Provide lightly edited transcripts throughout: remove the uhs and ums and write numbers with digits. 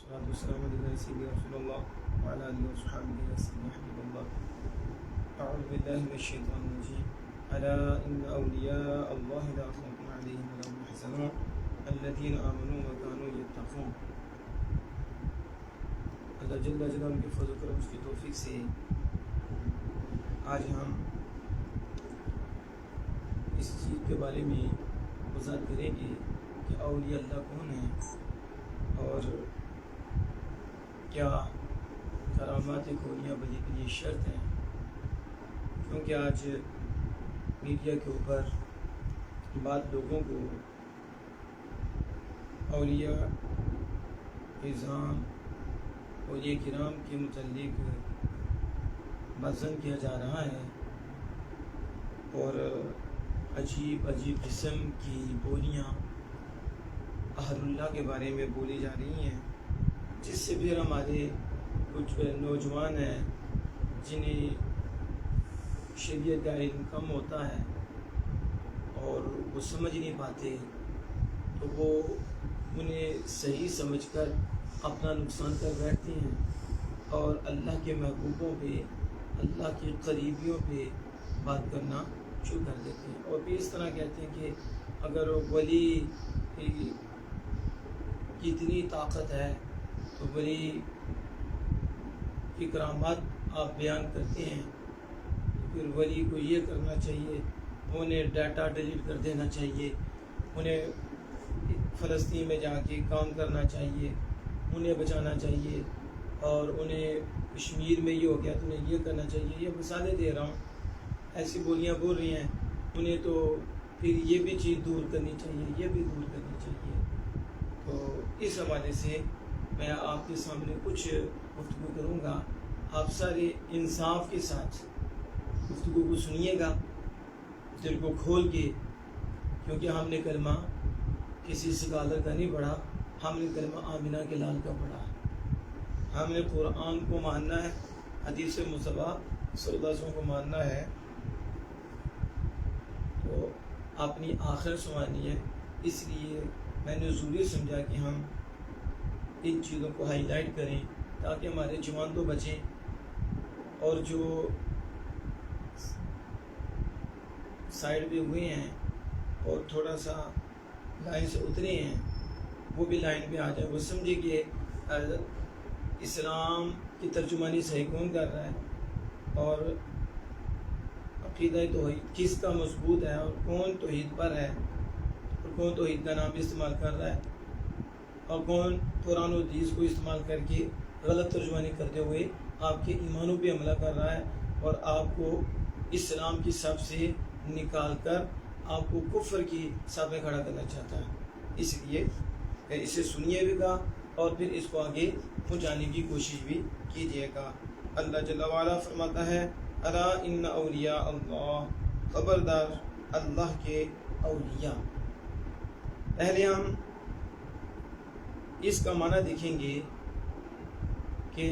والصلاة والسلام على سيدنا رسول الله وعلى آله وصحبه يا سيدنا حبيب الله. أعوذ بالله من الشيطان الرجيم. ألا إن أولياء الله لا خوف عليهم ولا هم يحزنون الذين آمنوا وكانوا يتقون. اللہ جل جلالہ کے فضل و کرم کی توفیق سے آج ہم اس چیز کے بارے میں وضاحت کریں گے کہ اولیاء اللہ کون ہیں اور کیا کرامات کونیہ بلی کے لیے شرط ہیں، کیونکہ آج میڈیا کے اوپر بعض لوگوں کو اولیاء اعظام اولیاء کرام کے متعلق مذم کیا جا رہا ہے اور عجیب قسم کی بولیاں اہل اللہ کے بارے میں بولی جا رہی ہیں، جس سے پھر ہمارے کچھ نوجوان ہیں جنہیں شریعت کا علم کم ہوتا ہے اور وہ سمجھ نہیں پاتے، تو وہ انہیں صحیح سمجھ کر اپنا نقصان کر بیٹھتے ہیں اور اللہ کے محبوبوں پہ، اللہ کے قریبیوں پہ بات کرنا شروع کر دیتے ہیں اور پھر اس طرح کہتے ہیں کہ اگر ولی کی اتنی طاقت ہے تو ولی کی کرامات آپ بیان کرتے ہیں تو پھر ولی کو یہ کرنا چاہیے، انہیں ڈیٹا ڈیلیٹ کر دینا چاہیے، انہیں فلسطین میں جا کے کام کرنا چاہیے، انہیں بچانا چاہیے، اور انہیں کشمیر میں یہ ہو گیا تو انہیں یہ کرنا چاہیے. یہ مثالیں دے رہا ہوں، ایسی بولیاں بول رہی ہیں، انہیں تو پھر یہ بھی چیز دور کرنی چاہیے، یہ بھی دور کرنی چاہیے. تو اس حوالے سے میں آپ کے سامنے کچھ گفتگو کروں گا. آپ سارے انصاف کے ساتھ گفتگو کو سنیے گا، دل کو کھول کے، کیونکہ ہم نے کلمہ کسی سکالر کا نہیں پڑھا، ہم نے کلمہ آمینہ کے لال کا پڑھا. ہم نے قرآن کو ماننا ہے، حدیث مصطفیٰ صلی اللہ علیہ وسلم کو ماننا ہے، تو اپنی آخر سنوانی ہے. اس لیے میں نے ضروری سمجھا کہ ہم ان چیزوں کو ہائی لائٹ کریں تاکہ ہمارے جوان تو بچیں اور جو سائڈ پہ ہوئے ہیں اور تھوڑا سا لائن سے اترے ہیں وہ بھی لائن پہ آ جائے، وہ سمجھے کہ اسلام کی ترجمانی صحیح کون کر رہا ہے اور عقیدہ توحید کس کا مضبوط ہے اور کون توحید پر ہے اور کون توحید کا نام استعمال کر رہا ہے اور کون قرآن و حدیث کو استعمال کر کے غلط ترجمانی کرتے ہوئے آپ کے ایمانوں پہ حملہ کر رہا ہے اور آپ کو اسلام کی صف سے نکال کر آپ کو کفر کی صف میں کھڑا کرنا چاہتا ہے. اس لیے اسے سنیے بھی گا اور پھر اس کو آگے پہنچانے کی کوشش بھی کیجیے گا. اللہ جل وعلا فرماتا ہے الا ان اولیاء اللہ، خبردار اللہ کے اولیاء. پہلے ہم اس کا معنی دیکھیں گے کہ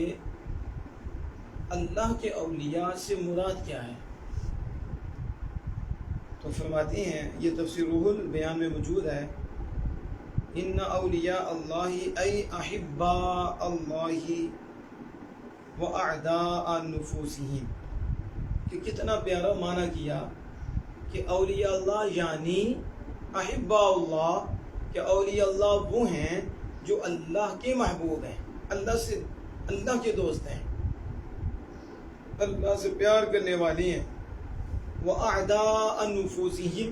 اللہ کے اولیاء سے مراد کیا ہے. تو فرماتے ہیں، یہ تفسیر روح البیان میں موجود ہے، ان اولیاء اللہ ای احباء اللہ و اعداء نفوسہم. کہ کتنا پیارا معنی کیا کہ اولیاء اللہ یعنی احباء اللہ، کہ اولیاء اللہ وہ ہیں جو اللہ کے محبوب ہیں، اللہ کے دوست ہیں، اللہ سے پیار کرنے والی ہیں. وَأَعْدَاءَ نُفُوسِهِمْ،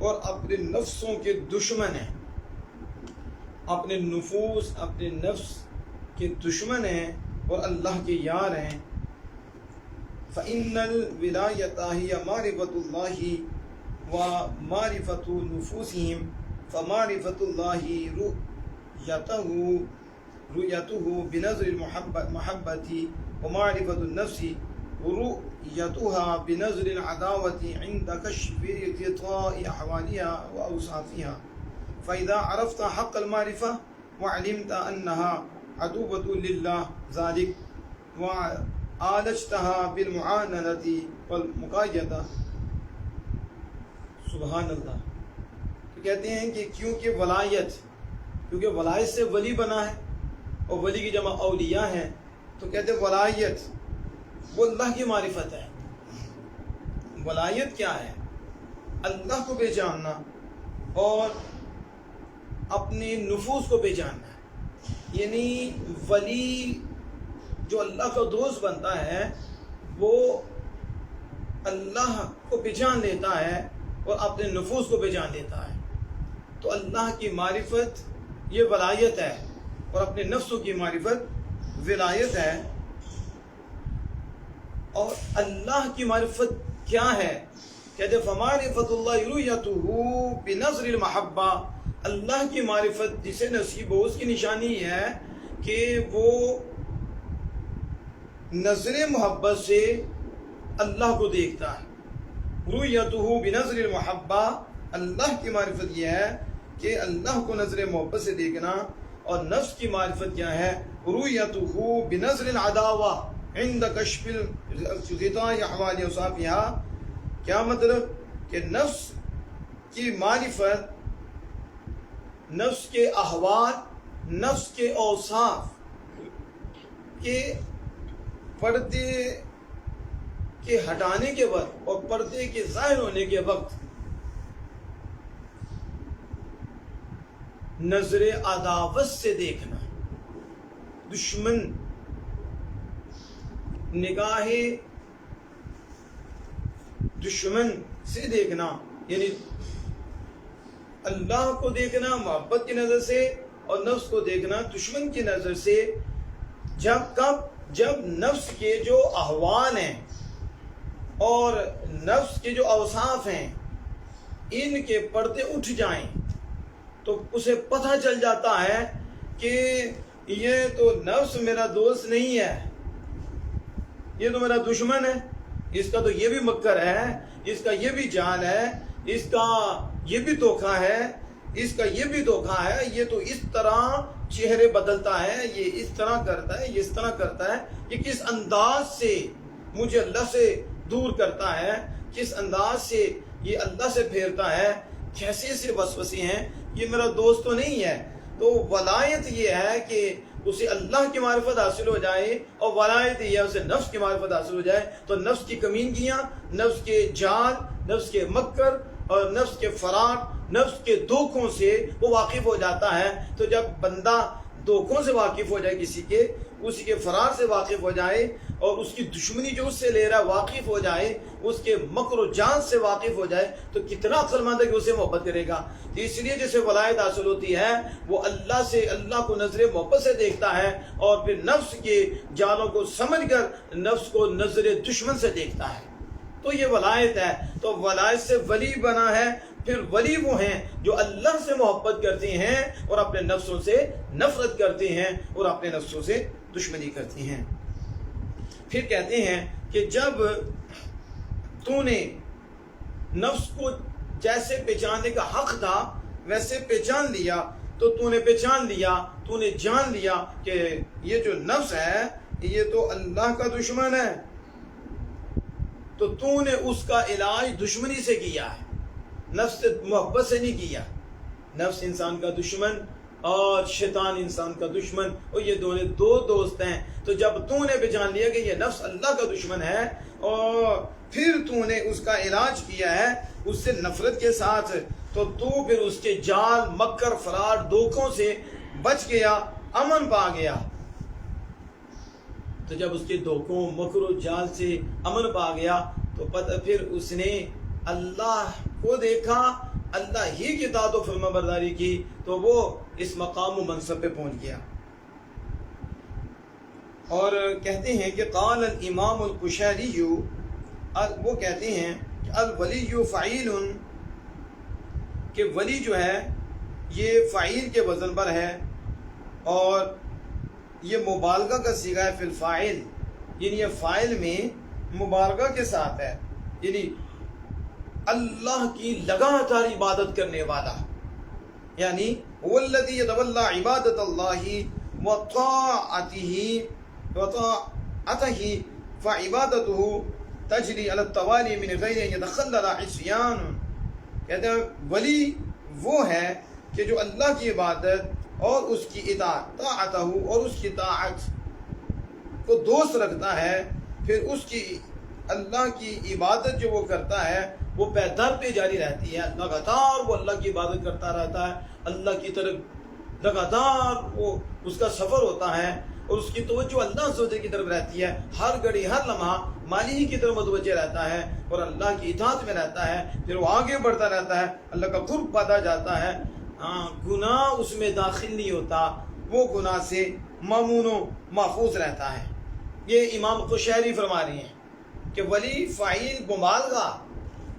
اور اپنے نفسوں کے دشمن ہیں، اپنے نفوس اپنے نفس کے دشمن ہیں اور اللہ کے یار ہیں. فَإِنَّ الْوِلَایَةَ هِيَ مَعْرِفَةُ اللَّهِ وَمَعْرِفَةُ نُفُوسِهِمْ فَمَعْرِفَةُ اللَّهِ رُؤْيَتُهُ بِنَظْرِ الْمَحَبَّةِ وَمَعْرِفَةُ النَّفْسِ رؤيتها بنظر العداوة عند كشف غطاء أحوالها وأوصافها. فإذا عرفت حق المعرفة وعلمت أنها عدوة لله ذلك وعالجتها بالمعاندة والمقايدة. سبحان اللہ. تو کہتے ہیں کہ کیونکہ ولایت سے ولی بنا ہے اور ولی کی جمع اولیاء ہیں، تو کہتے ہیں ولایت وہ اللہ کی معرفت ہے۔ ولایت کیا ہے؟ اللہ کو پہچاننا اور اپنے نفوس کو پہچاننا ہے۔ یعنی ولی جو اللہ کا دوست بنتا ہے وہ اللہ کو پہچان لیتا ہے اور اپنے نفوس کو پہچان لیتا ہے۔ تو اللہ کی معرفت یہ ولایت ہے، اور اپنے نفسوں کی معرفت ولایت ہے۔ اور اللہ کی معرفت کیا ہے؟ کہتے فمعرفت اللہ رؤیتہ بنظر المحبہ، اللہ کی معرفت جسے نصیب ہو اس کی نشانی ہے کہ وہ نظر محبت سے اللہ کو دیکھتا ہے۔ رؤیتہ بنظر المحبہ، اللہ کی معرفت یہ ہے کہ اللہ کو نظر محبت سے دیکھنا۔ اور نفس کی معرفت کیا ہے؟ رؤیتہ بنظر العداوہ عند کشف الغطاء احوال اوصافها۔ کیا مطلب؟ کہ نفس کی معرفت نفس کے احوال، نفس کے اوصاف کے پردے کے ہٹانے کے وقت اور پردے کے ظاہر ہونے کے وقت نظر عداوت سے دیکھنا، دشمن نگاہ دشمن سے دیکھنا، یعنی اللہ کو دیکھنا محبت کی نظر سے اور نفس کو دیکھنا دشمن کی نظر سے۔ جب نفس کے جو احوال ہیں اور نفس کے جو اوصاف ہیں ان کے پردے اٹھ جائیں تو اسے پتہ چل جاتا ہے کہ یہ تو نفس میرا دوست نہیں ہے، یہ تو میرا دشمن ہے، اس کا تو یہ بھی مکر ہے، اس کا یہ بھی جال ہے، اس کا یہ بھی دھوکہ ہے، اس کا یہ بھی دھوکہ ہے، یہ تو اس طرح چہرے بدلتا ہے، یہ اس طرح کرتا ہے، یہ اس طرح کرتا ہے، یہ کس انداز سے مجھے اللہ سے دور کرتا ہے، کس انداز سے یہ اللہ سے پھیرتا ہے، کیسے سے وسوسے ہیں، یہ میرا دوست تو نہیں ہے۔ تو ولایت یہ ہے کہ اسے اللہ کی معرفت حاصل ہو جائے، اور ولایت یہ ہے اسے نفس کی معرفت حاصل ہو جائے، تو نفس کی کمینگیاں، نفس کے جال، نفس کے مکر اور نفس کے فراق، نفس کے دھوکوں سے وہ واقف ہو جاتا ہے۔ تو جب بندہ دھوکوں سے واقف ہو جائے، اسی کے فرار سے واقف ہو جائے، اور اس کی دشمنی جو اس سے لے رہا ہے واقف ہو جائے، اس کے مکر و جان سے واقف ہو جائے، تو کتنا عقل مند ہے کہ اسے محبت کرے گا۔ تو اس لیے جیسے ولایت حاصل ہوتی ہے وہ اللہ کو نظر محبت سے دیکھتا ہے، اور پھر نفس کے جالوں کو سمجھ کر نفس کو نظر دشمن سے دیکھتا ہے، تو یہ ولایت ہے۔ تو ولایت سے ولی بنا ہے۔ پھر ولی وہ ہیں جو اللہ سے محبت کرتے ہیں اور اپنے نفسوں سے نفرت کرتے ہیں اور اپنے نفسوں سے دشمنی کرتے ہیں۔ پھر کہتے ہیں کہ جب تو نے نفس کو جیسے پہچاننے کا حق تھا ویسے پہچان لیا، تو نے پہچان لیا، تو نے جان لیا کہ یہ جو نفس ہے یہ تو اللہ کا دشمن ہے، تو نے اس کا علاج دشمنی سے کیا ہے، نفس سے محبت سے نہیں کیا۔ نفس انسان کا دشمن اور شیطان انسان کا دشمن، اور یہ دونوں دو دوست ہیں۔ تو جب تو نے پہچان لیا کہ یہ نفس اللہ کا دشمن ہے، اور پھر تو نے اس کا علاج کیا ہے اس سے نفرت کے ساتھ، تو پھر اس کے جال، مکر، فرار، دھوکوں سے بچ گیا، امن پا گیا۔ تو جب اس کے دھوکوں، مکر و جال سے امن پا گیا تو پھر اس نے اللہ کو دیکھا، اللہ ہی کی اطاعت و فرما برداری کی، تو وہ اس مقام و منصب پہ پہنچ گیا۔ اور کہتے ہیں کہ قال الامام القشیری، وہ کہتے ہیں کہ الولی فعیل، کہ ولی جو ہے یہ فعیل کے وزن پر ہے، اور یہ مبالغہ کا صیغہ ہے فی الفاعل، یعنی یہ فاعل میں مبالغہ کے ساتھ ہے، یعنی اللہ کی لگاتار عبادت کرنے والا، یعنی والذی یتولی عبادت اللہ وطاعتہ فعبادتہ تجری علی التوالی من غیر ان یتخلل عصیان۔ کہتے ہیں ولی وہ ہے کہ جو اللہ کی عبادت اور اس کی اطاعت طاعتہ اور اس کی طاعت کو دوست رکھتا ہے، پھر اس کی اللہ کی عبادت جو وہ کرتا ہے وہ پیدر پہ جاری رہتی ہے، لگاتار وہ اللہ کی عبادت کرتا رہتا ہے، اللہ کی طرف لگاتار وہ اس کا سفر ہوتا ہے اور اس کی توجہ اللہ سے کی طرف رہتی ہے، ہر گھڑی ہر لمحہ مالی کی طرف متوجہ رہتا ہے اور اللہ کی اطاعت میں رہتا ہے، پھر وہ آگے بڑھتا رہتا ہے، اللہ کا قرب پاتا جاتا ہے، گناہ اس میں داخل نہیں ہوتا، وہ گناہ سے مامون و محفوظ رہتا ہے۔ یہ امام قشیری فرما رہے ہیں کہ ولی فاعل مبالغہ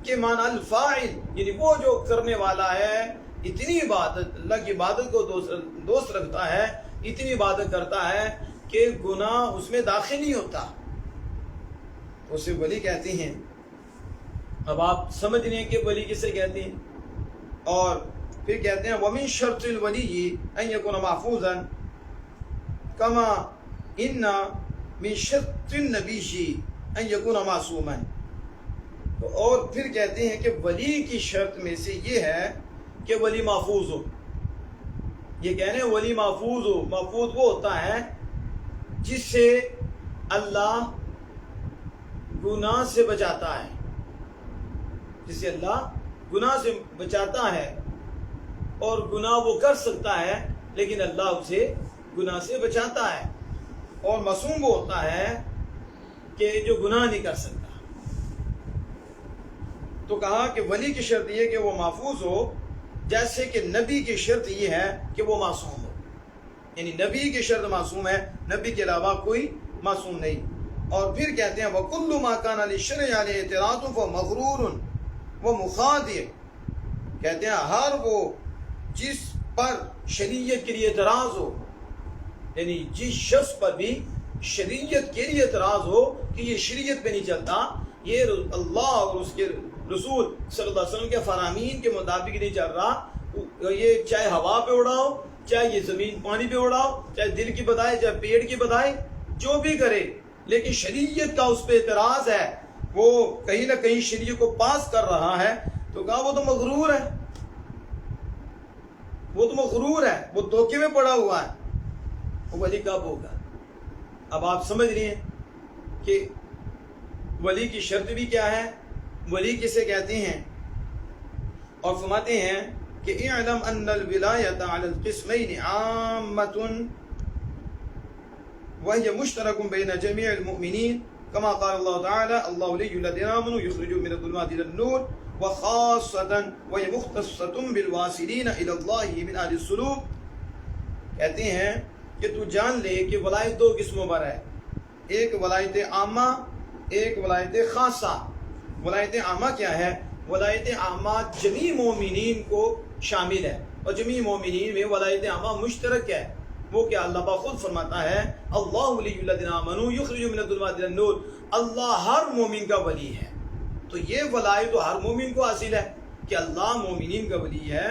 کہ معنی الفاعل یعنی وہ جو کرنے والا ہے اتنی عبادت، اللہ کی عبادت کو دوست رکھتا ہے، اتنی عبادت کرتا ہے کہ گناہ اس میں داخل نہیں ہوتا، اسے ولی کہتے ہیں۔ اب آپ سمجھ رہے ہیں کہ ولی کسے کہتے ہیں، اور پھر کہتے ہیں وَمِن شَرْطِ الْوَلِيِّ أَن يَكُونَ مَحْفُوظًا كَمَا إِنَّ مِن شَرْطِ النَّبِيِّ أَن يَكُونَ مَعْصُومًا۔ اور پھر کہتے ہیں کہ ولی کی شرط میں سے یہ ہے کہ ولی محفوظ ہو۔ یہ کہنے ہیں ولی محفوظ ہو، محفوظ وہ ہوتا ہے جس سے اللہ گناہ سے بچاتا ہے، جس سے اللہ گناہ سے بچاتا ہے، اور گناہ وہ کر سکتا ہے لیکن اللہ اسے گناہ سے بچاتا ہے، اور معصوم وہ ہوتا ہے کہ جو گناہ نہیں کر سکتا۔ تو کہا کہ ولی کی شرط یہ کہ وہ محفوظ ہو، جیسے کہ نبی کی شرط یہ ہے کہ وہ معصوم ہو، یعنی نبی کی شرط معصوم ہے، نبی کے علاوہ کوئی معصوم نہیں۔ اور پھر کہتے ہیں وَكُلُّ مَا كَانَ لِلشَّرْعِ عَلَيْهِ اعْتِرَاضٌ فَمَغْرُورٌ وَمُخَادِعٌ۔ کہتے ہیں ہر وہ جس پر شریعت کے لیے اعتراض ہو، یعنی جس شخص پر بھی شریعت کے لیے اعتراض ہو کہ یہ شریعت پہ نہیں چلتا، یہ اللہ اور اس کے رسول صلی اللہ علیہ وسلم کے فرامین کے مطابق نہیں چل رہا، یہ چاہے ہوا پہ اڑاؤ، چاہے یہ زمین پانی پہ اڑاؤ، چاہے دل کی بدائے چاہے پیڑ کی بدائے، جو بھی کرے، لیکن شریعت کا اس پہ اعتراض ہے، وہ کہیں نہ کہیں شریعت کو پاس کر رہا ہے، تو کہا وہ تو مغرور ہے، وہ تو مغرور ہے، وہ دھوکے میں پڑا ہوا ہے، وہ ولی کب ہوگا؟ اب آپ سمجھ رہے ہیں کہ ولی کی شرط بھی کیا ہے، ولی کسے کہتے ہیں، اور فرماتے ہیں کہ اعلم ان الولایۃ علی القسمین عامۃ وہی مشترک بین جمیع المؤمنین کما قال اللہ تعالی اللہ ولی الذین آمنوا یخرجون من الظلمات الی النور وخاصۃ وہی مختصۃ بالواصلین الی اللہ من اہل السلوک۔ کہتے ہیں کہ تو جان لے کہ ولایت دو قسموں پر ہے، ایک ولایت عامہ، ایک ولایت خاصہ۔ ولایت عامہ کیا ہے؟ ولایت عامہ جمیع مومنین کو شامل ہے، اور جمیع مومنین میں ولایت عامہ مشترک ہے۔ وہ کیا؟ اللہ خود فرماتا ہے اللہ ولی الذین آمنوا یخرجون من الظلمات الی النور، اللہ ہر مومن کا ولی ہے۔ تو یہ ولایت تو ہر مومن کو حاصل ہے کہ اللہ مومنین کا ولی ہے،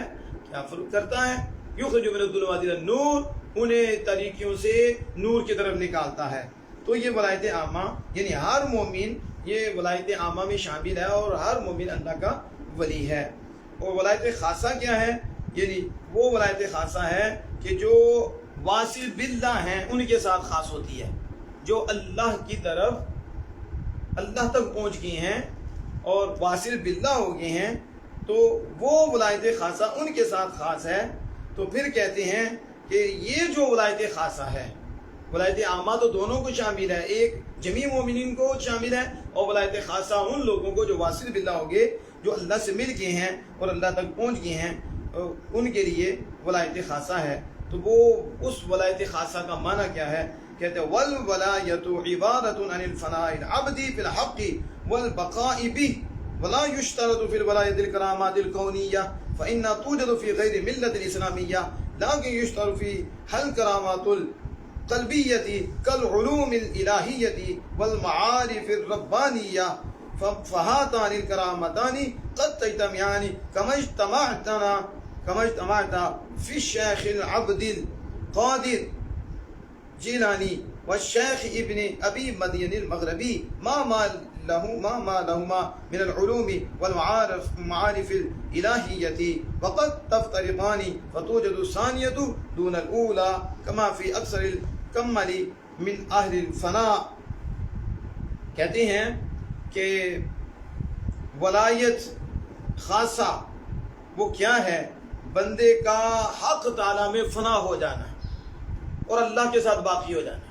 کیا فرق کرتا ہے؟ یخرجون من الظلمات الی النور، انہیں تاریکیوں سے نور کی طرف نکالتا ہے۔ تو یہ ولایت عامہ یعنی ہر مومن یہ ولایت عامہ میں شامل ہے، اور ہر مومن اللہ کا ولی ہے۔ اور ولایت خاصہ کیا ہے؟ یعنی وہ ولایت خاصہ ہے کہ جو واصل باللہ ہیں ان کے ساتھ خاص ہوتی ہے، جو اللہ کی طرف اللہ تک پہنچ گئے ہیں اور واصل باللہ ہو گئے ہیں، تو وہ ولایت خاصہ ان کے ساتھ خاص ہے۔ تو پھر کہتے ہیں کہ یہ جو ولایت خاصہ ہے، ولایت عامہ تو دونوں کو شامل ہے، ایک جمیع مومنین کو شامل ہے، اور ولایت خاصہ ان لوگوں کو جو واصل باللہ ہو گئے، جو اللہ سے مل گئے ہیں اور اللہ تک پہنچ گئے ہیں، ان کے لیے ولایت خاصہ ہے۔ تو وہ اس ولایت خاصہ کا معنی کیا ہے؟ کہتے ہیں والولایت عبارت عن الفناء العبدی فی الحق والبقاء به ولا يشترط في الولایت الکرامات الکونیہ فإنها توجد في غیر ملت الاسلامیہ لیکن يشترط فيها الکرامات القلبیہ كالعلوم الالہیہ والمعارف الربانیہ فهاتان الکرامتان قد تجتمعان كما اجتمعت في الشيخ العبد القادر جیلانی والشیخ ابن ابی مدین المغربی ما لهما ما لهما من العلوم والمعارف الإلهية وقد تفترقان فتوجد الثانية دون الأولى كما في أكثر الكمل من أهل الفناء. کہتے ہیں کہ ولایت خاصہ وہ کیا ہے؟ بندے کا حق تعالیٰ میں فنا ہو جانا اور اللہ کے ساتھ باقی ہو جانا،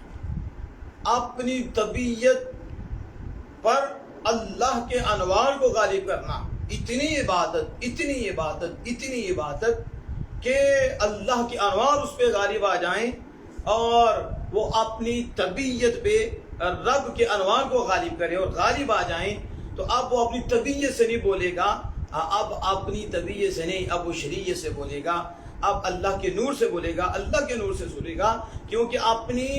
اپنی طبیعت پر اللہ کے انوار کو غالب کرنا، اتنی عبادت اتنی عبادت اتنی عبادت کہ اللہ کے انوار اس پہ غالب آ جائیں اور وہ اپنی طبیعت پہ رب کے انوار کو غالب کرے اور غالب آ جائیں. تو اب وہ اپنی طبیعت سے نہیں بولے گا، اب اپنی طبیعت سے نہیں، اب وہ شریعت سے بولے گا، اب اللہ کے نور سے بولے گا، اللہ کے نور سے سنے گا، کیونکہ اپنی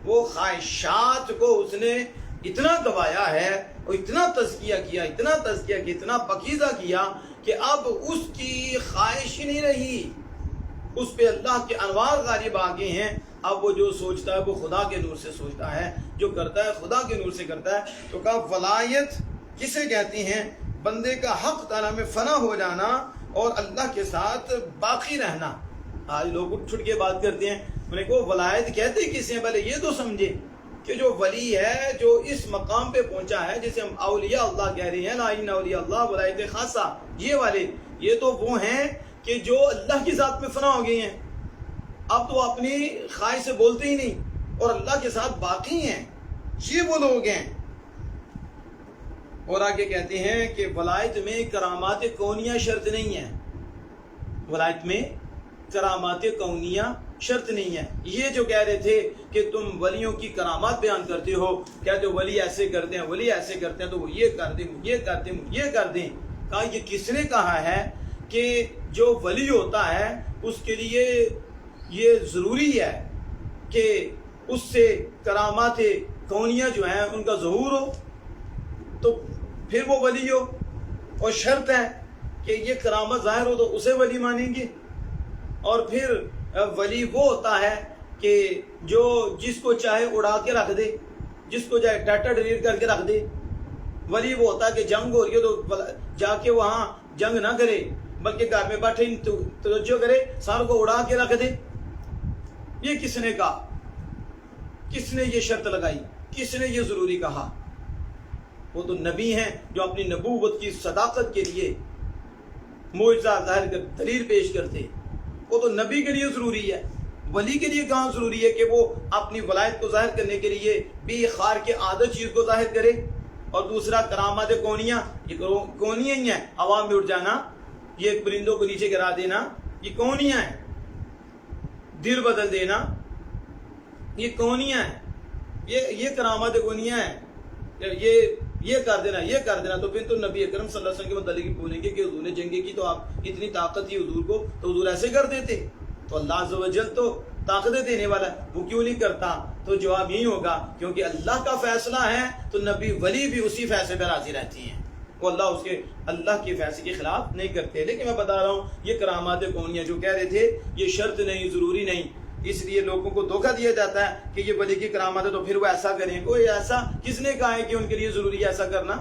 وہ خواہشات کو اس نے اتنا دبایا ہے اور اتنا تزکیہ کیا، اتنا پاکیزہ کیا کہ اب اس کی خواہش ہی نہیں رہی، اس پہ اللہ کے انوار غالب آ گئے ہیں. اب وہ جو سوچتا ہے وہ خدا کے نور سے سوچتا ہے، جو کرتا ہے خدا کے نور سے کرتا ہے. تو کہا ولایت کسے کہتی ہیں؟ بندے کا حق تعالیٰ میں فنا ہو جانا اور اللہ کے ساتھ باقی رہنا. آج لوگ اٹھ چھٹ کے بات کرتے ہیں، میں نے کہا ولایت کہتے کسے ہیں؟ پہلے یہ تو سمجھے کہ جو ولی ہے، جو اس مقام پہ پہنچا ہے جسے ہم اولیاء اللہ کہہ رہے ہیں، لا ان اولیاء اللہ ولایت خاصہ، یہ والے یہ تو وہ ہیں کہ جو اللہ کی ذات میں فنا ہو گئے ہیں. اب تو اپنی خواہش سے بولتے ہی نہیں اور اللہ کے ساتھ باقی ہیں، یہ وہ لوگ ہیں. اور آگے کہتے ہیں کہ ولایت میں کرامات کونیہ شرط نہیں ہے، ولایت میں کرامات کونیہ شرط نہیں ہے. یہ جو کہہ رہے تھے کہ تم ولیوں کی کرامات بیان کرتے ہو، کہتے ہو ولی ایسے کرتے ہیں، ولی ایسے کرتے ہیں، تو وہ یہ کر دیں، یہ کر دیں، یہ کر دیں. کہا یہ کس نے کہا ہے کہ جو ولی ہوتا ہے اس کے لیے یہ ضروری ہے کہ اس سے کرامات کونیہ جو ہیں ان کا ظہور ہو، تو پھر وہ ولی ہو. اور شرط ہے کہ یہ کرامت ظاہر ہو تو اسے ولی مانیں گے. اور پھر ولی وہ ہوتا ہے کہ جو جس کو چاہے اڑا کے رکھ دے، جس کو چاہے ڈاٹا ڈیلیٹ کر کے رکھ دے. ولی وہ ہوتا ہے کہ جنگ ہو رہی ہے تو جا کے وہاں جنگ نہ کرے بلکہ گھر میں بیٹھے توجہ کرے، ساروں کو اڑا کے رکھ دے. یہ کس نے کہا؟ کس نے یہ شرط لگائی؟ کس نے یہ ضروری کہا؟ وہ تو نبی ہیں جو اپنی نبوت کی صداقت کے لیے معجزہ ظاہر کر دلیل پیش کرتے. وہ تو نبی کے لیے ضروری ہے، ولی کے لیے کہاں ضروری ہے کہ وہ اپنی ولایت کو ظاہر کرنے کے لیے بھی خار کے عادت چیز کو ظاہر کرے. اور دوسرا کرامات کونیہ، یہ کونیہ ہی ہیں، عوام میں اٹھ جانا، یہ پرندوں کو نیچے گرا دینا، یہ کونیہ ہے. دل بدل دینا، یہ کونیہ ہے، یہ کرامات کونیہ ہے. یہ کر دینا، یہ کر دینا. تو پھر تو نبی اکرم صلی اللہ علیہ وسلم کے متعلق بولیں گے کہ حضور نے جنگیں کی تو آپ اتنی طاقت تھی حضور کو تو حضور ایسے کر دیتے. تو اللہ عز و جل تو طاقتیں دینے والا ہے، وہ کیوں نہیں کرتا؟ تو جواب یہی ہوگا کیونکہ اللہ کا فیصلہ ہے تو نبی ولی بھی اسی فیصلے پہ راضی رہتی ہیں، وہ اللہ کے فیصلے کے خلاف نہیں کرتے. لیکن میں بتا رہا ہوں یہ کرامات کونیہ جو کہہ رہے تھے یہ شرط نہیں، ضروری نہیں. اس لیے لوگوں کو دھوکہ دیا جاتا ہے کہ یہ ولی کی کرامت ہے تو پھر وہ ایسا کریں. کوئی ایسا کس نے کہا ہے کہ ان کے لیے ضروری ہے ایسا کرنا؟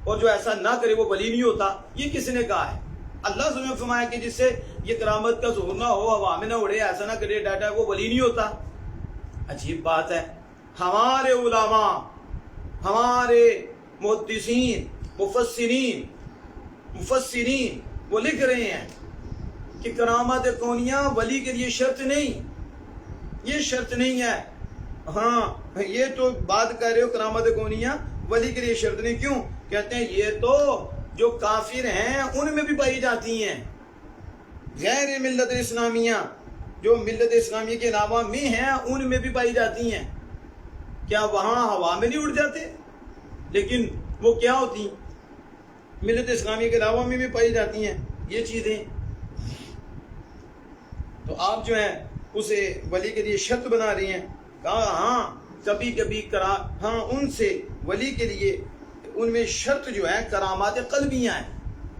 اور جو ایسا نہ کرے وہ ولی نہیں ہوتا، یہ کس نے کہا ہے؟ اللہ سے نے فرمایا کہ جس سے یہ کرامت کا ظہور نہ ہو، ہوا میں نہ اڑے، ایسا نہ کرے ڈاٹا، وہ ولی نہیں ہوتا. عجیب بات ہے. ہمارے علماء، ہمارے محدثین، مفسرین وہ لکھ رہے ہیں کہ کرامات کونیہ ولی کے لیے شرط نہیں، یہ شرط نہیں ہے. ہاں یہ تو بات کہہ رہے ہو کرامات کونیہ ولی کے لیے شرط نہیں. کیوں؟ کہتے ہیں یہ تو جو کافر ہیں ان میں بھی پائی جاتی ہیں، غیر ملت اسلامیہ، جو ملت اسلامیہ کے علاوہ میں ہیں ان میں بھی پائی جاتی ہیں. کیا وہاں ہوا میں نہیں اڑ جاتے؟ لیکن وہ کیا ہوتی؟ ملت اسلامیہ کے علاوہ میں بھی پائی جاتی ہیں یہ چیزیں. تو آپ جو ہیں اسے ولی کے لیے شرط بنا رہی ہیں. کہا ہاں کبھی کبھی ہاں ان سے ولی کے لیے ان میں شرط جو ہے کرامات قلبیاں ہیں.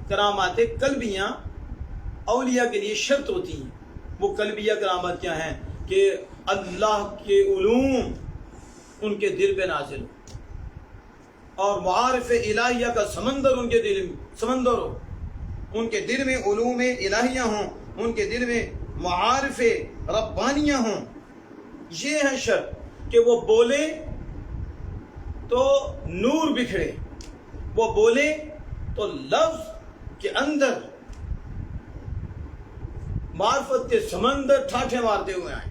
کرامات قلبیاں اولیاء کے لیے شرط ہوتی ہیں. وہ قلبیہ کرامات کیا ہیں؟ کہ اللہ کے علوم ان کے دل پہ نازل ہو اور معارف الہیہ کا سمندر ان کے دل میں سمندر ہو، ان کے دل میں علوم الہیہ ہوں، ان کے دل میں معارف ربانیہ ہوں۔ یہ ہے شرط کہ وہ بولے تو نور بکھرے، وہ بولے تو لفظ کے اندر معرفت کے سمندر ٹھاٹھے مارتے ہوئے آئیں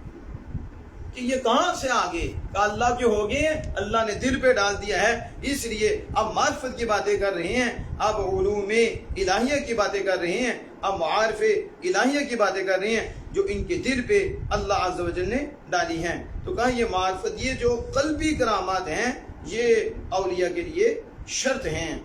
کہ یہ کہاں سے آگے کہ اللہ کے ہو گئے، اللہ نے دل پہ ڈال دیا ہے، اس لیے اب معرفت کی باتیں کر رہے ہیں، اب علوم الہیہ کی باتیں کر رہے ہیں، اب معارف الہیہ کی باتیں کر رہے ہیں جو ان کے دل پہ اللہ عز و جل نے ڈالی ہیں۔ تو کہا یہ معرفت، یہ جو قلبی کرامات ہیں یہ اولیاء کے لیے شرط ہیں،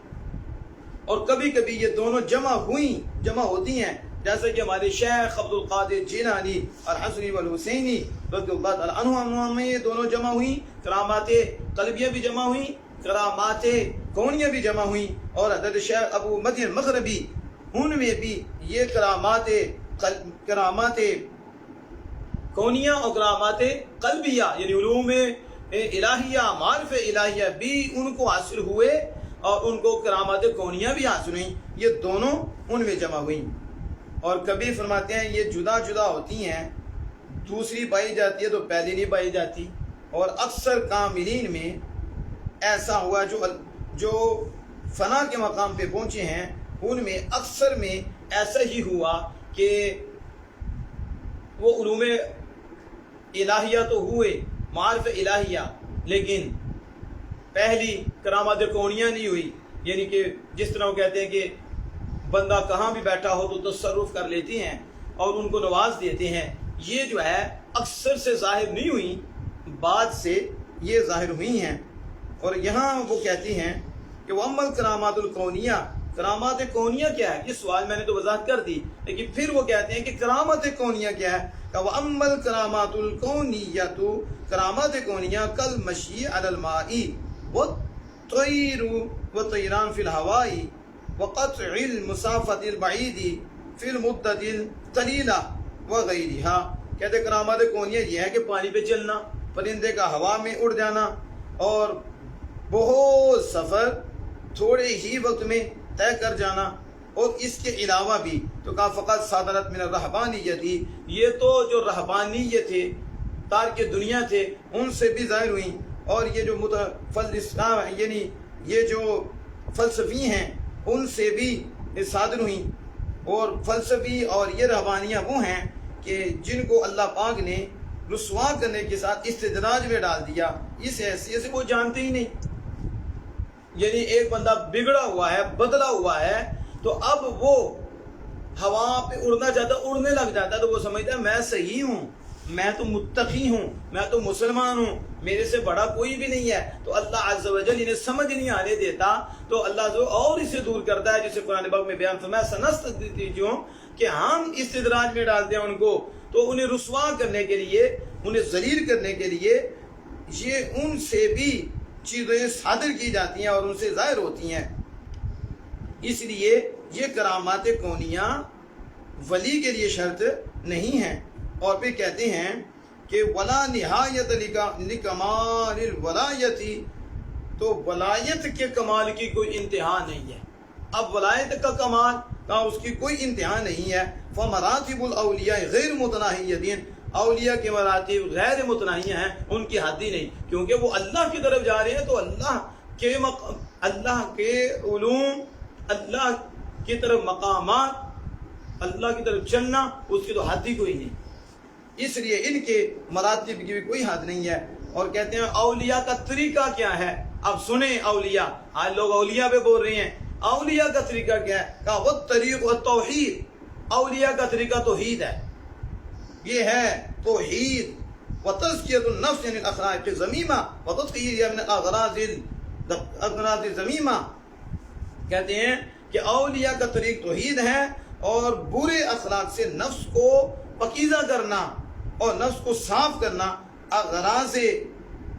اور کبھی کبھی یہ دونوں جمع ہوتی ہیں، جیسے کہ ہمارے شیخ عبد القادر جیلانی اور حسنی والحسینی رضی اللہ تعالیٰ عنہ میں یہ دونوں جمع ہوئیں، کرامات قلبیہ بھی جمع ہوئیں، کرامات کونیہ بھی جمع ہوئیں، اور حضرت شیخ ابو مدین مغربی ان میں بھی یہ کرامات کونیہ اور کرامات قلبیہ یعنی علوم الہیہ معارف الہیہ بھی ان کو حاصل ہوئے، اور ان کو کرامات کونیہ بھی حاصل ہوئیں، یہ دونوں ان میں جمع ہوئیں۔ اور کبھی فرماتے ہیں یہ جدا جدا ہوتی ہیں، دوسری پائی جاتی ہے تو پہلی نہیں پائی جاتی، اور اکثر کاملین میں ایسا ہوا جو فنا کے مقام پہ پہنچے ہیں ان میں اکثر میں ایسا ہی ہوا کہ وہ علوم الہیہ تو ہوئے، معارف الہیہ، لیکن پہلی کرامات کونیہ نہیں ہوئی، یعنی کہ جس طرح وہ کہتے ہیں کہ بندہ کہاں بھی بیٹھا ہو تو تصرف کر لیتے ہیں اور ان کو نواز دیتے ہیں، یہ جو ہے اکثر سے ظاہر نہیں ہوئی، بعد سے یہ ظاہر ہوئی ہیں۔ اور یہاں وہ کہتی ہیں کہ وہ عمل کرامات الکونیہ، کرامات کونیہ کیا ہے؟ یہ سوال میں نے تو وضاحت کر دی، لیکن پھر وہ کہتے ہیں کہ کرامات کونیہ کیا ہے؟ کہ وہ عمل کرامات الکونیہ تو کرامات کونیہ کل مشی علی الماء والطیر والطیران فی الہواء وقطع المسافت البعید فی المدت القلیلہ وغیرہا۔ کہتے کرامات کونیہ یہ ہے کہ پانی پہ چلنا، پرندے کا ہوا میں اڑ جانا، اور بہت سفر تھوڑے ہی وقت میں طے کر جانا، اور اس کے علاوہ بھی تو کہا فقط صادرت من الرہبانیت، یہ تو جو رہبانیت تھے، تارک دنیا تھے، ان سے بھی ظاہر ہوئیں، اور یہ جو یعنی یہ جو فلسفی ہیں ان سے بھی صادر ہوئیں، اور فلسفی اور یہ رہبانیاں وہ ہیں کہ جن کو اللہ پاک نے رسوا کرنے کے ساتھ استدراج میں ڈال دیا، اس حیثیت سے کوئی جانتے ہی نہیں، یعنی ایک بندہ بگڑا ہوا ہے، بدلا ہوا ہے، تو اب وہ ہوا پہ اڑنا چاہتا، اڑنے لگ جاتا ہے، تو وہ سمجھتا ہے میں صحیح ہوں، میں تو متقی ہوں، میں تو مسلمان ہوں، میرے سے بڑا کوئی بھی نہیں ہے۔ تو اللہ عز و جل انہیں سمجھ نہیں آنے دیتا، تو اللہ عز و جل اور اسے دور کرتا ہے، جسے قرآن پاک میں بیان فرمایا سنستدرجہم، کہ ہم استدراج میں ڈالتے ہیں ان کو، تو انہیں رسوا کرنے کے لیے، انہیں ذلیل کرنے کے لیے یہ ان سے بھی چیزیں صادر کی جاتی ہیں اور ان سے ظاہر ہوتی ہیں۔ اس لیے یہ کرامات کونیہ ولی کے لیے شرط نہیں ہیں۔ اور پھر کہتے ہیں کہ ولا نہایت لکمال الولایت، تو ولایت کے کمال کی کوئی انتہا نہیں ہے۔ اب ولایت کا کمال کا اس کی کوئی انتہا نہیں ہے۔ فمراتب الاولیاء غیر متناہیۃ، اولیاء کے مراتب غیر متناہیہ ہیں، ان کی حد ہی نہیں، کیونکہ وہ اللہ کی طرف جا رہے ہیں، تو اللہ کے علوم، اللہ کی طرف مقامات، اللہ کی طرف چلنا، اس کی تو حد ہی کوئی نہیں، اس لیے ان کے مراتب کی بھی کوئی حد نہیں ہے۔ اور کہتے ہیں اولیاء کا طریقہ کیا ہے؟ اب سنیں اولیاء، آج لوگ اولیاء پہ بول رہے ہیں، اولیاء کا طریقہ کیا ہے؟ کہا وہ طریق و توحید، اولیاء کا طریقہ توحید ہے، یہ ہے توحید، وتزکیۃ النفس من الاخلاق الذمیمہ وتطہیرها من الاغراض الذمیمہ۔ کہتے ہیں کہ اولیاء کا طریق توحید ہے، اور برے اخلاق سے نفس کو پاکیزہ کرنا اور نفس کو صاف کرنا، اغراض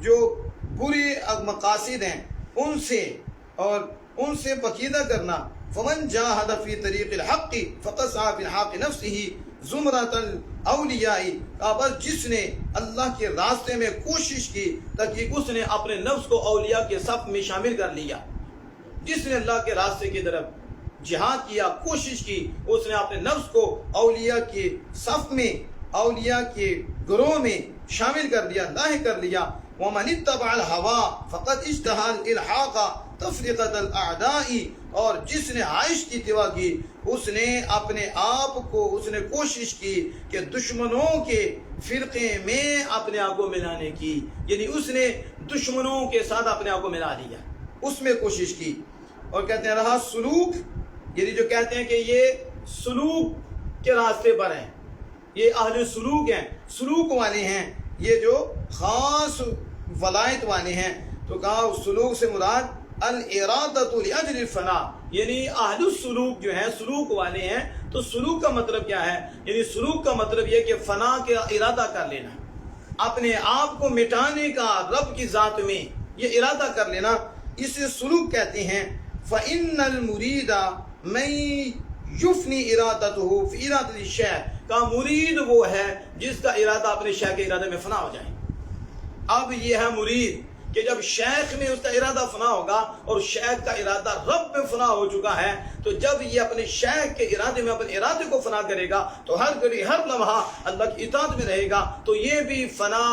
جو برے مقاصد ہیں ان سے، اور ان سے پاکیزہ کرنا۔ فمن جاہد فی طریق الحق فقد سعی فی الحق نفسہ زمرۃ الاولیاء، بس جس نے اللہ کے راستے میں کوشش کی تاکہ اس نے اپنے نفس کو اولیاء کے صف میں شامل کر لیا، جس نے اللہ کے راستے کی طرف جہاد کیا، کوشش کی، اس نے اپنے نفس کو اولیاء کے صف میں، اولیاء کے گروہ میں شامل کر لیا، لاحق کر لیا۔ وَمَنِ اتَّبَعَ الْهَوَىٰ فَقَدْ اجْتَهَى الْإِلْحَاقَ تَفْرِقَةَ الْأَعْدَاءِ، اور جس نے خواہش کی اتباع کی، اس نے اپنے آپ کو، اس نے کوشش کی کہ دشمنوں کے فرقے میں اپنے آپ کو ملانے کی، یعنی اس نے دشمنوں کے ساتھ اپنے آپ کو ملا لیا، اس میں کوشش کی۔ اور کہتے ہیں رہا سلوک، یعنی جو کہتے ہیں کہ یہ سلوک کے راستے پر ہیں، یہ اہل سلوک ہیں، سلوک والے ہیں، یہ جو خاص ولایت والے ہیں۔ تو کہا سلوک سے مراد الارادۃ لاجل الفنا، یعنی اہل السلوک جو ہیں، سلوک والے ہیں۔ تو سلوک کا مطلب کیا ہے؟ یعنی سلوک کا مطلب یہ کہ فنا کا ارادہ کر لینا، اپنے آپ کو مٹانے کا رب کی ذات میں یہ ارادہ کر لینا، اسے سلوک کہتے ہیں۔ فإن المرید من یفنی ارادتہ فی ارادۃ الشیء، کا مرید وہ ہے جس کا ارادہ اپنے شیخ کے ارادے میں فنا ہو جائے۔ اب یہ ہے مرید کہ جب شیخ میں اس کا ارادہ فنا ہوگا اور شیخ کا ارادہ رب میں فنا ہو چکا ہے، تو جب یہ اپنے شیخ کے ارادے میں اپنے ارادے کو فنا کرے گا تو ہر گھڑی ہر لمحہ اللہ کی اطاعت میں رہے گا، تو یہ بھی فنا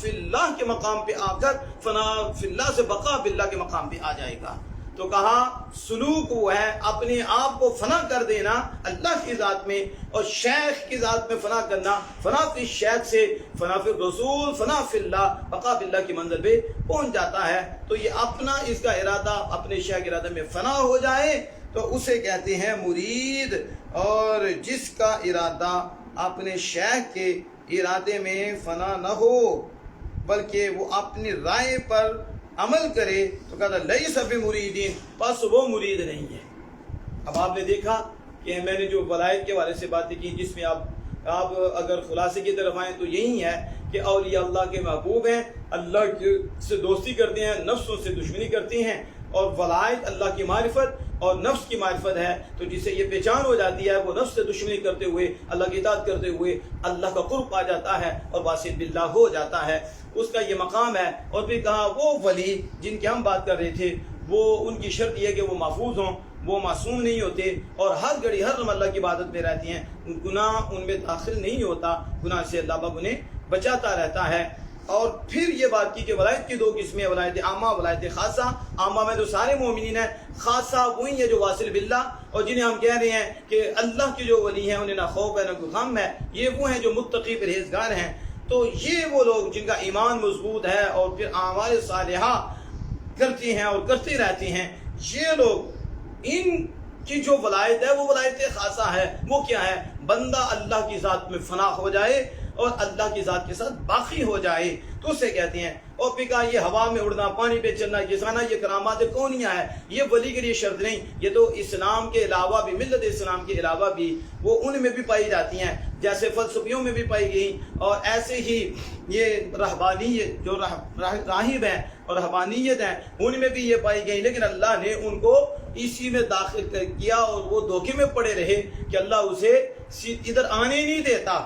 فی اللہ کے مقام پہ آ کر فنا فی اللہ سے بقا باللہ کے مقام پہ آ جائے گا۔ تو کہا سلوک وہ ہے اپنے آپ کو فنا کر دینا اللہ کی ذات میں، اور شیخ کی ذات میں فنا کرنا، فنا فی شیخ سے فنا فی رسول، فنا فی اللہ، بقا باللہ کی منزل پہ پہنچ جاتا ہے۔ تو یہ اپنا اس کا ارادہ اپنے شیخ کے ارادے میں فنا ہو جائے تو اسے کہتے ہیں مرید، اور جس کا ارادہ اپنے شیخ کے ارادے میں فنا نہ ہو بلکہ وہ اپنی رائے پر عمل کرے تو کہتا لیس بمریدین، بس وہ مرید نہیں ہے۔ اب آپ نے دیکھا کہ میں نے جو ولایت کے والے سے باتیں کی، جس میں آپ اگر خلاصے کی طرف آئیں تو یہی ہے کہ اولیاء اللہ کے محبوب ہیں، اللہ سے دوستی کرتے ہیں، نفسوں سے دشمنی کرتے ہیں، اور ولایت اللہ کی معرفت اور نفس کی معرفت ہے۔ تو جسے یہ پہچان ہو جاتی ہے وہ نفس سے دشمنی کرتے ہوئے اللہ کی اطاعت کرتے ہوئے اللہ کا قرب پا جاتا ہے اور واصل باللہ ہو جاتا ہے، اس کا یہ مقام ہے۔ اور پھر کہا وہ ولی جن کی ہم بات کر رہے تھے، وہ ان کی شرط یہ کہ وہ محفوظ ہوں، وہ معصوم نہیں ہوتے، اور ہر گھڑی ہر لمحہ اللہ کی عبادت میں رہتی ہیں، گناہ ان میں داخل نہیں ہوتا، گناہ سے اللہ پاک انہیں بچاتا رہتا ہے۔ اور پھر یہ بات کی کہ ولایت کی دو قسمیں، ولایت عامہ، ولایت خاصہ۔ عامہ میں تو سارے مومنین ہیں، خاصہ وہی ہے جو واصل باللہ، اور جنہیں ہم کہہ رہے ہیں کہ اللہ کے جو ولی ہیں انہیں نہ خوف ہے نہ کوئی غم ہے، یہ وہ ہیں جو متقی پرہیزگار ہیں۔ تو یہ وہ لوگ جن کا ایمان مضبوط ہے اور پھر اعمال صالحہ کرتے ہیں اور کرتے رہتے ہیں، یہ لوگ، ان کی جو ولایت ہے وہ ولایت خاصہ ہے۔ وہ کیا ہے؟ بندہ اللہ کی ذات میں فنا ہو جائے اور اللہ کی ذات کے ساتھ باقی ہو جائے تو اسے کہتے ہیں۔ اور پھر کہا یہ ہوا میں اڑنا، پانی پہ چلنا، کسانا، یہ کرامات کونیاں ہے، یہ ولی کے لیے شرط نہیں، یہ تو اسلام کے علاوہ بھی، ملت اسلام کے علاوہ بھی وہ ان میں بھی پائی جاتی ہیں، جیسے فلسفیوں میں بھی پائی گئی، اور ایسے ہی یہ رہبانیت جو راہب ہیں اور رہبانیت ہیں ان میں بھی یہ پائی گئی، لیکن اللہ نے ان کو اسی میں داخل کیا اور وہ دھوکے میں پڑے رہے کہ اللہ اسے ادھر آنے نہیں دیتا،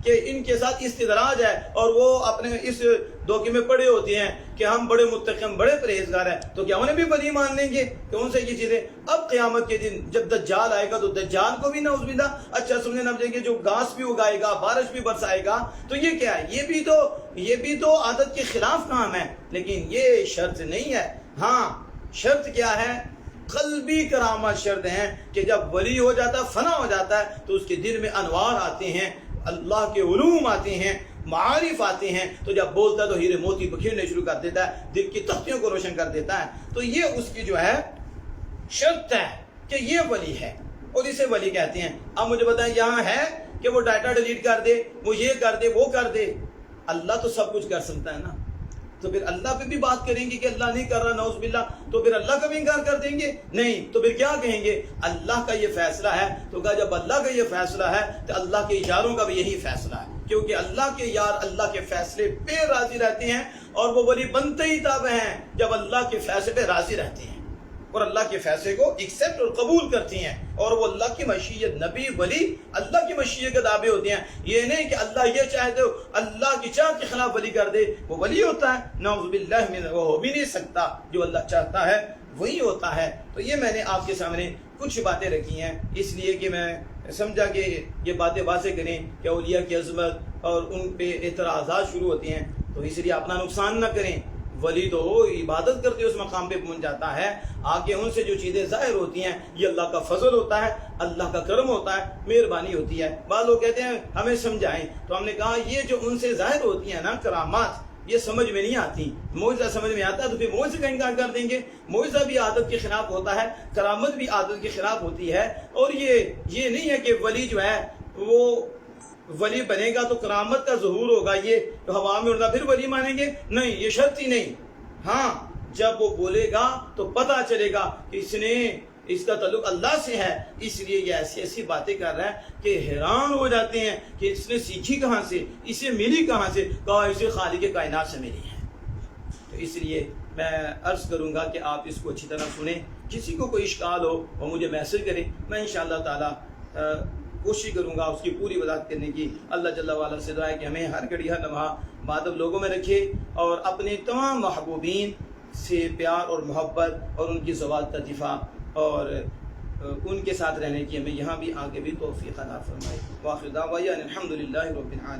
کہ ان کے ساتھ استدراج ہے، اور وہ اپنے اس دھوکے میں پڑے ہوتے ہیں کہ ہم بڑے متقی، ہم بڑے پرہیزگار ہیں، تو کیا انہیں بھی ولی مان لیں گے کہ ان سے یہ چیزیں؟ اب قیامت کے دن جب دجال آئے گا تو دجال کو بھی نعوذ باللہ اچھا سمجھنے نہ دیں گے، جو گھاس بھی اگائے گا، بارش بھی برسائے گا، تو یہ کیا ہے؟ یہ بھی تو عادت کے خلاف کام ہے، لیکن یہ شرط نہیں ہے۔ ہاں شرط کیا ہے؟ قلبی کرامت شرط ہیں کہ جب ولی ہو جاتا ہے، فنا ہو جاتا ہے، تو اس کے دل میں انوار آتے ہیں، اللہ کے علوم آتے ہیں، معارف آتے ہیں، تو جب بولتا ہے تو ہیرے موتی بکھیرنے شروع کر دیتا ہے، دل کی تختیوں کو روشن کر دیتا ہے۔ تو یہ اس کی جو ہے شرط ہے کہ یہ ولی ہے، اور اسے ولی کہتے ہیں۔ اب مجھے بتائیں یہاں ہے کہ وہ ڈاٹا ڈیلیٹ کر دے، وہ یہ کر دے، وہ کر دے؟ اللہ تو سب کچھ کر سکتا ہے نا، تو پھر اللہ پہ بھی بات کریں گے کہ اللہ نہیں کر رہا نعوذ باللہ، تو پھر اللہ کا بھی انکار کر دیں گے؟ نہیں، تو پھر کیا کہیں گے؟ اللہ کا یہ فیصلہ ہے۔ تو کہا جب اللہ کا یہ فیصلہ ہے تو اللہ کے یاروں کا بھی یہی فیصلہ ہے، کیونکہ اللہ کے یار اللہ کے فیصلے پہ راضی رہتے ہیں، اور وہ ولی بنتے ہی تب ہیں جب اللہ کے فیصلے پہ راضی رہتے ہیں اور اللہ کے فیصلے کو ایکسیپٹ اور قبول کرتی ہیں، اور وہ اللہ کی مشیت، نبی ولی اللہ کی مشیت کے تابع ہوتے ہیں۔ یہ نہیں کہ اللہ یہ چاہتے ہو اللہ کی چاہت کے خلاف ولی کر دے، وہ ولی ہوتا ہے؟ نعوذ باللہ من، وہ ہو بھی نہیں سکتا، جو اللہ چاہتا ہے وہی ہوتا ہے۔ تو یہ میں نے آپ کے سامنے کچھ باتیں رکھی ہیں، اس لیے کہ میں سمجھا کہ یہ باتیں واضح کریں کہ اولیاء کی عظمت اور ان پہ اعتراضات شروع ہوتے ہیں، تو اس لیے اپنا نقصان نہ کریں۔ ولی تو عبادت کرتے اس مقام پہ پہنچ جاتا ہے، آگے ان سے جو چیزیں ظاہر ہوتی ہیں یہ اللہ کا فضل ہوتا ہے، اللہ کا کرم ہوتا ہے، مہربانی ہوتی ہے۔ بعض لوگ کہتے ہیں ہمیں سمجھائیں، تو ہم نے کہا یہ جو ان سے ظاہر ہوتی ہیں نا کرامات، یہ سمجھ میں نہیں آتی۔ معجزہ سمجھ میں آتا ہے تو پھر معجزے کا انکار کر دیں گے۔ معجزہ بھی عادت کے خلاف ہوتا ہے، کرامت بھی عادت کے خلاف ہوتی ہے، اور یہ نہیں ہے کہ ولی جو ہے وہ ولی بنے گا تو کرامت کا ظہور ہوگا، یہ ہوا میں اڑنا پھر ولی مانیں گے، نہیں، یہ شرط ہی نہیں۔ ہاں جب وہ بولے گا تو پتہ چلے گا کہ اس کا تعلق اللہ سے ہے، اس لیے یہ ایسی ایسی باتیں کر رہا ہے کہ حیران ہو جاتے ہیں کہ اس نے سیکھی کہاں سے، اسے ملی کہاں سے؟ کہا اسے خالق کائنات سے ملی ہے۔ تو اس لیے میں عرض کروں گا کہ آپ اس کو اچھی طرح سنیں، کسی کو کوئی اشکال ہو وہ مجھے میسج کریں، میں انشاءاللہ تعالی کوشش کروں گا اس کی پوری وضاحت کرنے کی۔ اللہ جل وعلا سے دعا ہے کہ ہمیں ہر گھڑی ہر لمحہ بادب لوگوں میں رکھے، اور اپنے تمام محبوبین سے پیار اور محبت اور ان کی زوال کا دفاع اور ان کے ساتھ رہنے کی ہمیں یہاں بھی آگے بھی توفیق عطا فرمائے۔ وآخر دعوانا الحمدللہ رب العالمین۔